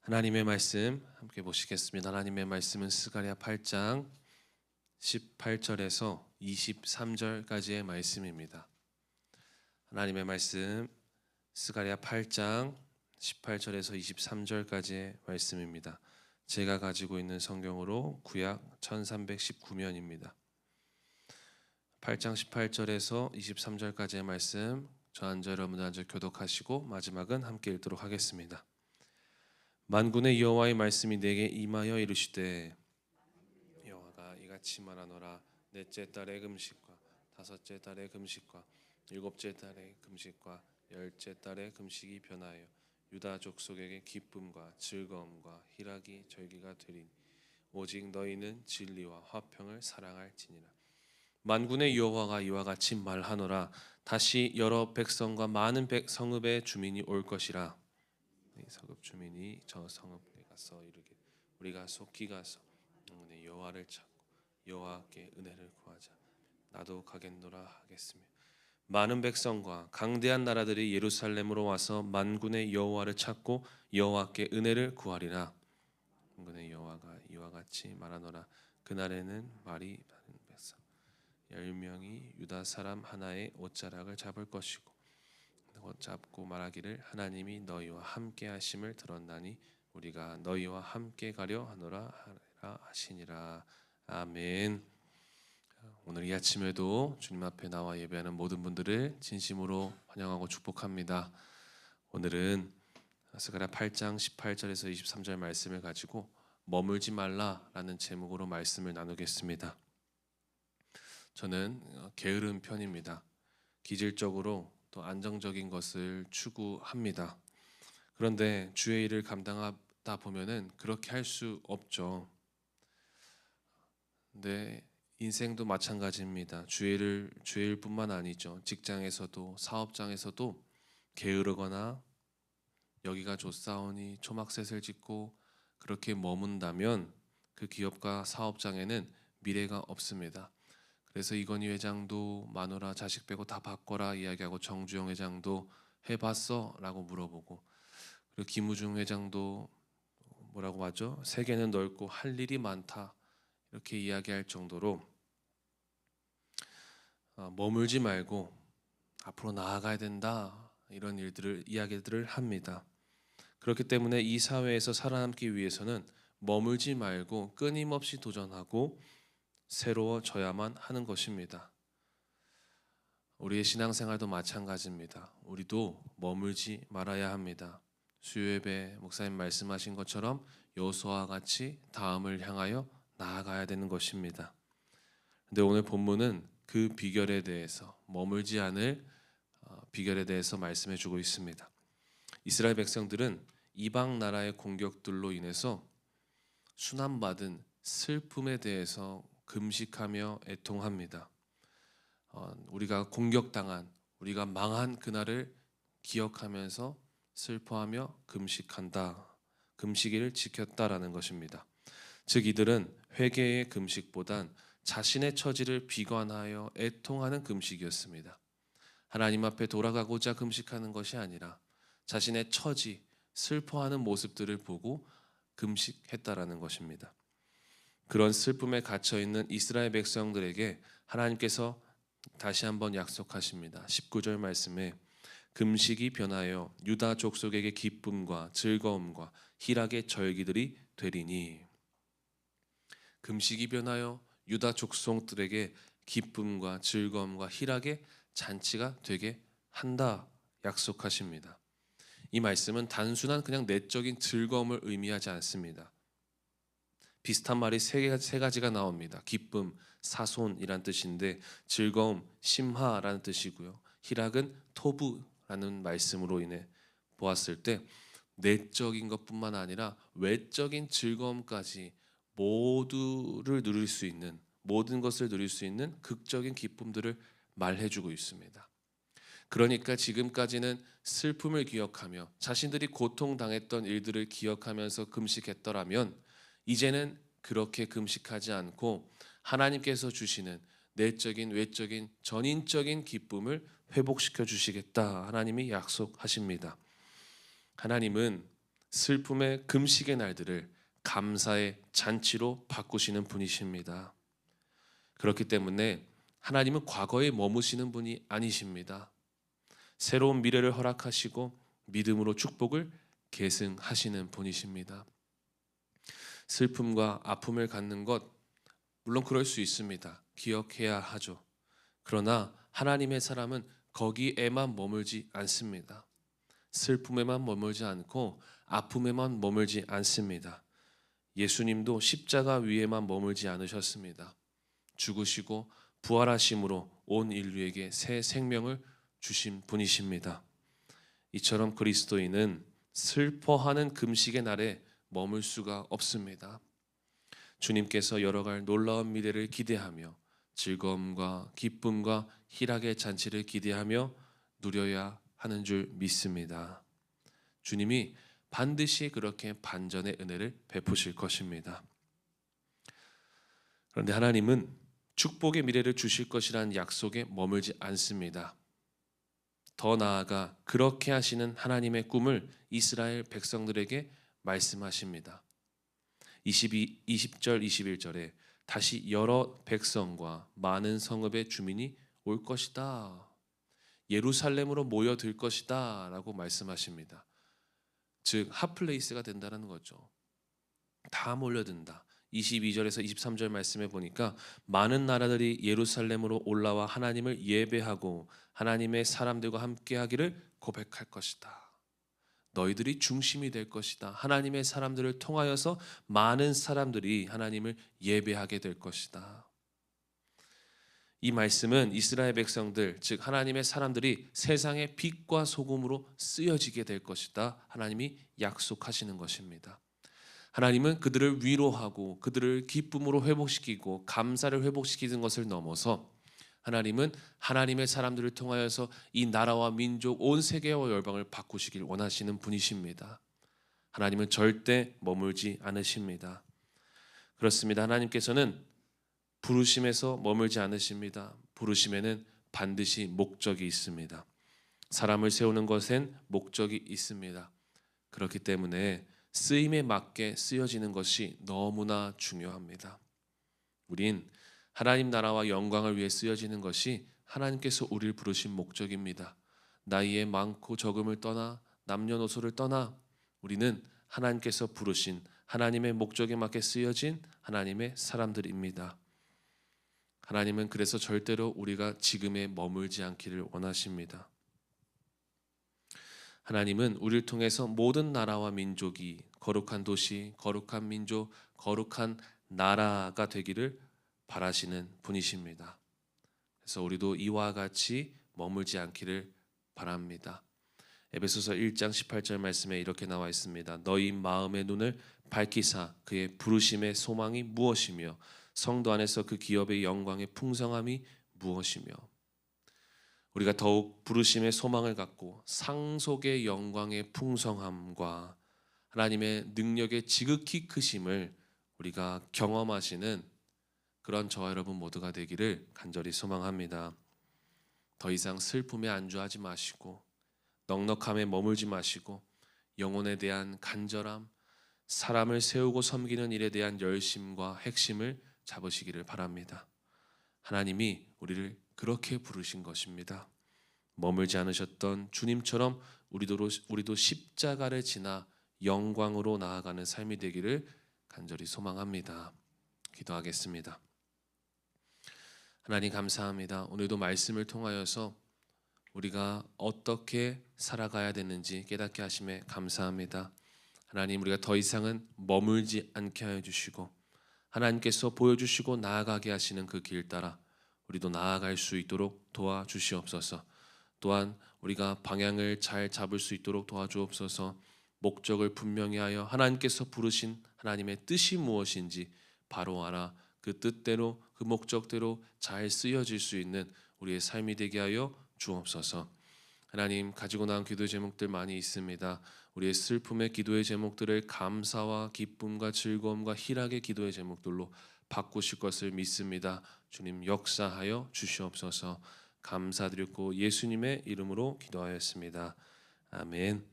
하나님의 말씀 함께 보시겠습니다. 하나님의 말씀은 스가랴 8장 18절에서 23절까지의 말씀입니다. 하나님의 말씀 스가랴 8장 18절에서 23절까지의 말씀입니다. 제가 가지고 있는 성경으로 구약 1319면입니다. 8장 18절에서 23절까지의 말씀 저 한 절 여러분 한 절 교독하시고 마지막은 함께 읽도록 하겠습니다. 만군의 여호와의 말씀이 내게 임하여 이르시되 여호와가 이같이 말하노라. 넷째 달의 금식과 다섯째 달의 금식과 일곱째 달의 금식과 열째 달의 금식이 변하여 유다 족속에게 기쁨과 즐거움과 희락이 절기가 되리니 오직 너희는 진리와 화평을 사랑할지니라. 만군의 여호와가 이와 같이 말하노라. 다시 여러 백성과 많은 성읍의 주민이 올 것이라. 이 성읍 주민이 저 성읍에 가서 이르게 우리가 속히 가서 영원의 여호와를 찾고 여호와께 은혜를 구하자. 나도 가겠노라 하겠으며 많은 백성과 강대한 나라들이 예루살렘으로 와서 만군의 여호와를 찾고 여호와께 은혜를 구하리라. 만군의 여호와가 이와 같이 말하노라. 그날에는 말이 많은 백성 10명이 유다 사람 하나의 옷자락을 잡을 것이고 잡고 말하기를 하나님이 너희와 함께 하심을 들었나니 우리가 너희와 함께 가려 하노라 하시니라. 아멘. 오늘 이 아침에도 주님 앞에 나와 예배하는 모든 분들을 진심으로 환영하고 축복합니다. 오늘은 스가랴 8장 18절에서 23절 말씀을 가지고 머물지 말라라는 제목으로 말씀을 나누겠습니다. 저는 게으른 편입니다. 기질적으로 또 안정적인 것을 추구합니다. 그런데 주의 일을 감당하다 보면은 그렇게 할 수 없죠. 근데 인생도 마찬가지입니다. 주의 일뿐만 아니죠. 직장에서도 사업장에서도 게으르거나 여기가 좋사오니 초막셋을 짓고 그렇게 머문다면 그 기업과 사업장에는 미래가 없습니다. 그래서 이건희 회장도 마누라 자식 빼고 다 바꿔라 이야기하고 정주영 회장도 해봤어? 라고 물어보고 그리고 김우중 회장도 뭐라고 하죠? 세계는 넓고 할 일이 많다 이렇게 이야기할 정도로 머물지 말고 앞으로 나아가야 된다 이런 이야기들을 합니다. 그렇기 때문에 이 사회에서 살아남기 위해서는 머물지 말고 끊임없이 도전하고 새로워져야만 하는 것입니다. 우리의 신앙생활도 마찬가지입니다. 우리도 머물지 말아야 합니다. 수요예배 목사님 말씀하신 것처럼 여호수아와 같이 다음을 향하여 나아가야 되는 것입니다. 근데 오늘 본문은 그 비결에 대해서 머물지 않을 비결에 대해서 말씀해 주고 있습니다. 이스라엘 백성들은 이방 나라의 공격들로 인해서 순환받은 슬픔에 대해서 금식하며 애통합니다. 우리가 공격당한 우리가 망한 그날을 기억하면서 슬퍼하며 금식한다. 금식일을 지켰다라는 것입니다. 즉 이들은 회개의 금식보단 자신의 처지를 비관하여 애통하는 금식이었습니다. 하나님 앞에 돌아가고자 금식하는 것이 아니라 자신의 처지, 슬퍼하는 모습들을 보고 금식했다라는 것입니다. 그런 슬픔에 갇혀있는 이스라엘 백성들에게 하나님께서 다시 한번 약속하십니다. 19절 말씀에 금식이 변하여 유다 족속에게 기쁨과 즐거움과 희락의 절기들이 되리니 금식이 변하여 유다 족속들에게 기쁨과 즐거움과 희락의 잔치가 되게 한다 약속하십니다. 이 말씀은 단순한 그냥 내적인 즐거움을 의미하지 않습니다. 비슷한 말이 세 가지가 나옵니다. 기쁨, 사손이란 뜻인데 즐거움, 심하라는 뜻이고요. 희락은 토부라는 말씀으로 인해 보았을 때 내적인 것뿐만 아니라 외적인 즐거움까지 모든 것을 누릴 수 있는 극적인 기쁨들을 말해주고 있습니다. 그러니까 지금까지는 슬픔을 기억하며 자신들이 고통당했던 일들을 기억하면서 금식했더라면 이제는 그렇게 금식하지 않고 하나님께서 주시는 내적인 외적인 전인적인 기쁨을 회복시켜 주시겠다 하나님이 약속하십니다. 하나님은 슬픔의 금식의 날들을 감사의 잔치로 바꾸시는 분이십니다. 그렇기 때문에 하나님은 과거에 머무시는 분이 아니십니다. 새로운 미래를 허락하시고 믿음으로 축복을 계승하시는 분이십니다. 슬픔과 아픔을 갖는 것 물론 그럴 수 있습니다. 기억해야 하죠. 그러나 하나님의 사람은 거기에만 머물지 않습니다. 슬픔에만 머물지 않고 아픔에만 머물지 않습니다. 예수님도 십자가 위에만 머물지 않으셨습니다. 죽으시고 부활하심으로 온 인류에게 새 생명을 주신 분이십니다. 이처럼 그리스도인은 슬퍼하는 금식의 날에 머물 수가 없습니다. 주님께서 열어갈 놀라운 미래를 기대하며 즐거움과 기쁨과 희락의 잔치를 기대하며 누려야 하는 줄 믿습니다. 주님이 반드시 그렇게 반전의 은혜를 베푸실 것입니다. 그런데 하나님은 축복의 미래를 주실 것이라는 약속에 머물지 않습니다. 더 나아가 그렇게 하시는 하나님의 꿈을 이스라엘 백성들에게 말씀하십니다. 20절 21절에 다시 여러 백성과 많은 성읍의 주민이 올 것이다. 예루살렘으로 모여들 것이다 라고 말씀하십니다. 즉 핫플레이스가 된다는 거죠. 다 몰려든다. 22절에서 23절 말씀에 보니까 많은 나라들이 예루살렘으로 올라와 하나님을 예배하고 하나님의 사람들과 함께하기를 고백할 것이다. 너희들이 중심이 될 것이다. 하나님의 사람들을 통하여서 많은 사람들이 하나님을 예배하게 될 것이다. 이 말씀은 이스라엘 백성들, 즉 하나님의 사람들이 세상의 빛과 소금으로 쓰여지게 될 것이다. 하나님이 약속하시는 것입니다. 하나님은 그들을 위로하고 그들을 기쁨으로 회복시키고 감사를 회복시키는 것을 넘어서 하나님은 하나님의 사람들을 통하여서 이 나라와 민족 온 세계와 열방을 바꾸시길 원하시는 분이십니다. 하나님은 절대 머물지 않으십니다. 그렇습니다. 하나님께서는 부르심에서 머물지 않으십니다. 부르심에는 반드시 목적이 있습니다. 사람을 세우는 것엔 목적이 있습니다. 그렇기 때문에 쓰임에 맞게 쓰여지는 것이 너무나 중요합니다. 우린 하나님 나라와 영광을 위해 쓰여지는 것이 하나님께서 우리를 부르신 목적입니다. 나이의 많고 적음을 떠나 남녀노소를 떠나 우리는 하나님께서 부르신 하나님의 목적에 맞게 쓰여진 하나님의 사람들입니다. 하나님은 그래서 절대로 우리가 지금에 머물지 않기를 원하십니다. 하나님은 우리를 통해서 모든 나라와 민족이 거룩한 도시, 거룩한 민족, 거룩한 나라가 되기를 바라시는 분이십니다. 그래서 우리도 이와 같이 머물지 않기를 바랍니다. 에베소서 1장 18절 말씀에 이렇게 나와 있습니다. 너희 마음의 눈을 밝히사 그의 부르심의 소망이 무엇이며 성도 안에서 그 기업의 영광의 풍성함이 무엇이며. 우리가 더욱 부르심의 소망을 갖고 상속의 영광의 풍성함과 하나님의 능력의 지극히 크심을 우리가 경험하시는 그런 저와 여러분 모두가 되기를 간절히 소망합니다. 더 이상 슬픔에 안주하지 마시고 넉넉함에 머물지 마시고 영혼에 대한 간절함, 사람을 세우고 섬기는 일에 대한 열심과 핵심을 잡으시기를 바랍니다. 하나님이 우리를 그렇게 부르신 것입니다. 머물지 않으셨던 주님처럼 우리도 십자가를 지나 영광으로 나아가는 삶이 되기를 간절히 소망합니다. 기도하겠습니다. 하나님 감사합니다. 오늘도 말씀을 통하여서 우리가 어떻게 살아가야 되는지 깨닫게 하심에 감사합니다. 하나님, 우리가 더 이상은 머물지 않게 하여 주시고 하나님께서 보여주시고 나아가게 하시는 그 길 따라 우리도 나아갈 수 있도록 도와주시옵소서. 또한 우리가 방향을 잘 잡을 수 있도록 도와주옵소서. 목적을 분명히 하여 하나님께서 부르신 하나님의 뜻이 무엇인지 바로 알아 그 뜻대로 그 목적대로 잘 쓰여질 수 있는 우리의 삶이 되게 하여 주옵소서. 하나님, 가지고 나온 기도 제목들 많이 있습니다. 우리의 슬픔의 기도의 제목들을 감사와 기쁨과 즐거움과 희락의 기도의 제목들로 바꾸실 것을 믿습니다. 주님 역사하여 주시옵소서. 감사드리고 예수님의 이름으로 기도하였습니다. 아멘.